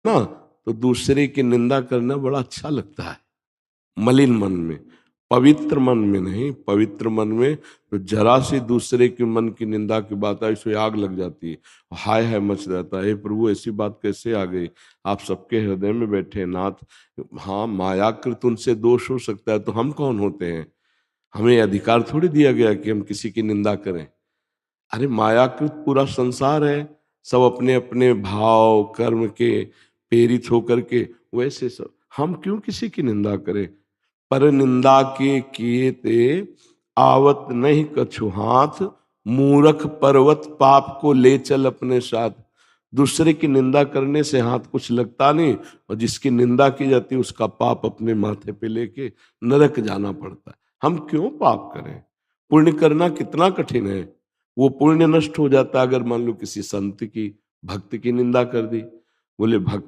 ना, तो दूसरे की निंदा करना बड़ा अच्छा लगता है। मलिन मन में, पवित्र मन में नहीं। पवित्र मन में तो जरा सी दूसरे के मन की निंदा की बात आई सो आग लग जाती है, हाय हाय मच जाता है। हे प्रभु, ऐसी बात कैसे आ गई? आप सबके हृदय में बैठे हैं नाथ। हाँ, मायाकृत उनसे दोष हो सकता है, तो हम कौन होते हैं? हमें अधिकार थोड़ी दिया गया कि हम किसी की निंदा करें। अरे मायाकृत पूरा संसार है, सब अपने अपने भाव कर्म के प्रेरित होकर के, वैसे सब हम क्यों किसी की निंदा करें? पर निंदा के किए ते आवत नहीं कछु हाथ, मूरख पर्वत पाप को ले चल अपने साथ। दूसरे की निंदा करने से हाथ कुछ लगता नहीं, और जिसकी निंदा की जाती है उसका पाप अपने माथे पे लेके नरक जाना पड़ता है। हम क्यों पाप करें? पुण्य करना कितना कठिन है। वो पुण्य नष्ट हो जाता है अगर मान लो किसी संत की भक्त की निंदा कर दी। बोले भक्त